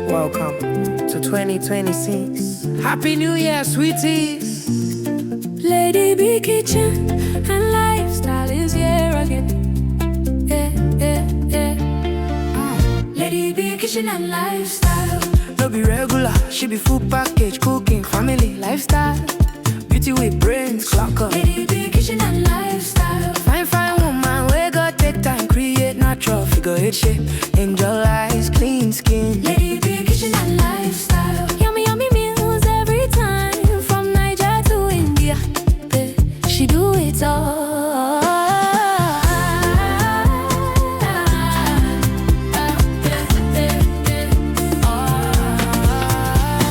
Welcome to 2026. Happy New Year, sweeties. Lady B Kitchen and Lifestyle is here again. Lady B Kitchen and Lifestyle. No be regular, she be full package, cooking, family, lifestyle. Beauty with brains, clock up. Lady B Kitchen and Lifestyle. Fine woman, we got take time, create natural figure eight shape. Angel eyes, clean skin. Lady B Kitchen and Lifestyle. Yummy meals every time, from Niger to India. She do it all.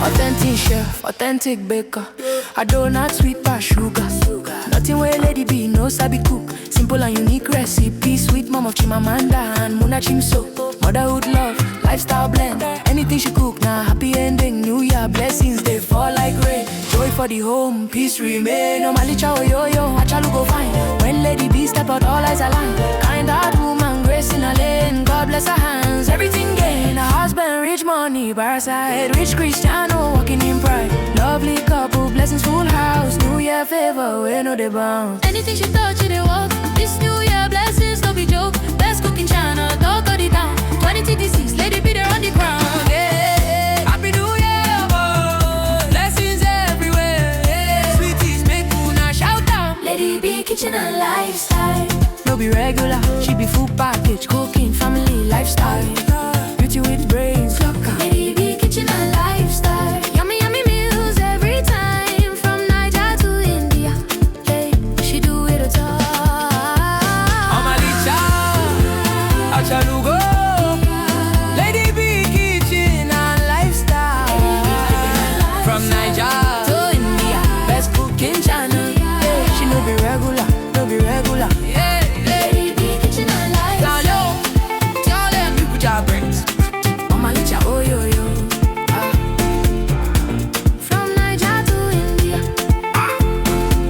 Authentic chef, authentic baker. I donut sweet past sugar. Nothing where Lady B no sabi cook. Simple and unique recipe. Sweet mom of Chimamanda and Muna Chimso. Motherhood love, lifestyle blend. Anything she cook now, happy ending. New Year blessings, they fall like rain. Joy for the home, peace remain. Normally chow yo, achalu go fine. When Lady B step out, all eyes align. Kind heart woman, grace in her lane. God bless her hands, everything gain. Her husband, rich money, bar side. Rich Cristiano, walking in pride. Lovely couple, blessings full house. New Year favor, we know they bounce. Anything she touch, it walk. This New Year blessings, no be joke. Best cooking channel, dog got it down. 2026, Lady B there on the ground. Yeah. Happy New Year, boy. Blessings everywhere. Yeah. Sweeties, make una shout out. Lady B Kitchen and Lifestyle. No be regular, she be full package, cooking, family, lifestyle. Beauty with brains, look out. Lady B Kitchen and Lifestyle. Yummy meals every time, from Niger to India. Hey, she do it all. Amalicha, Achalugo. Lady B Kitchen and Lifestyle. From Niger to India, best cooking channel. Yeah, she no be regular, no be regular. Yeah, Lady B Kitchen and Lifestyle. Tell them people job brains. Amalicha, oh yo. From Niger to India.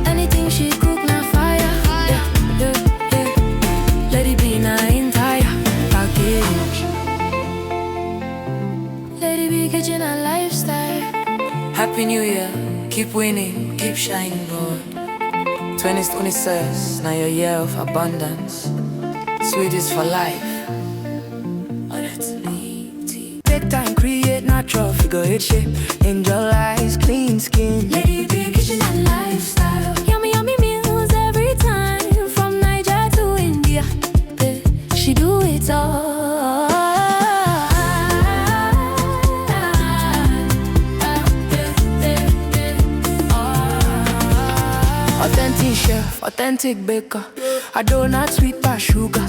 Anything she cook na fire. Yeah. Lady B na entire package. Lady B Kitchen and Lifestyle. Happy New Year, keep winning, keep shining, boy. 2026, now your year of abundance. Sweetest for life. Oh, that's me. Take time, create natural figure eight shape. Angel eyes, clean skin. Lady B Kitchen and Lifestyle. Yummy meals every time, from Niger to India. She do it all. Authentic chef, authentic baker. I donut sweet past sugar.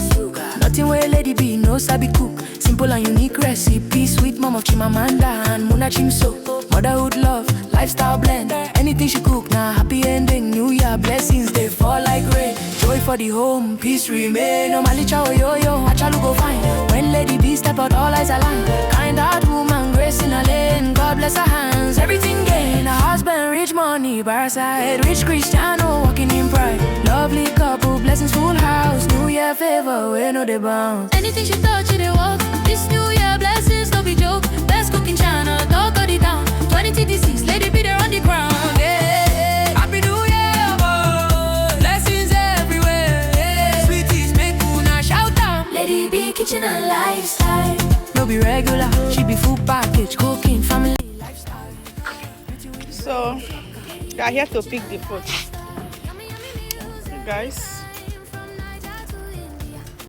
Nothing where Lady B no sabi cook. Simple and unique recipe. Sweet mom of Chimamanda and Muna Chimso. Motherhood love, lifestyle blend. Anything she cook now, happy ending. New Year blessings, they fall like rain. Joy for the home, peace remain. Normally chow yo, achalu go fine. When Lady B step out, all eyes align. Kind heart woman, grace in her lane. God bless her hands, everything gain. Her husband, rich money, bar side. Rich Cristiano, walking in pride. Lovely couple, blessings full house. New Year favor, we know they bounce. Anything she touch, it walk. This New Year blessings, no be joke. Best cooking channel, dog got it down. 2026, Lady B there on the ground. Yeah. Happy New Year, boy. Blessings everywhere. Yeah. Sweeties, make una shout out. Lady B Kitchen and Lifestyle. No be regular, she be full package, cooking, family, lifestyle. So, we are here to pick the fruit. Guys,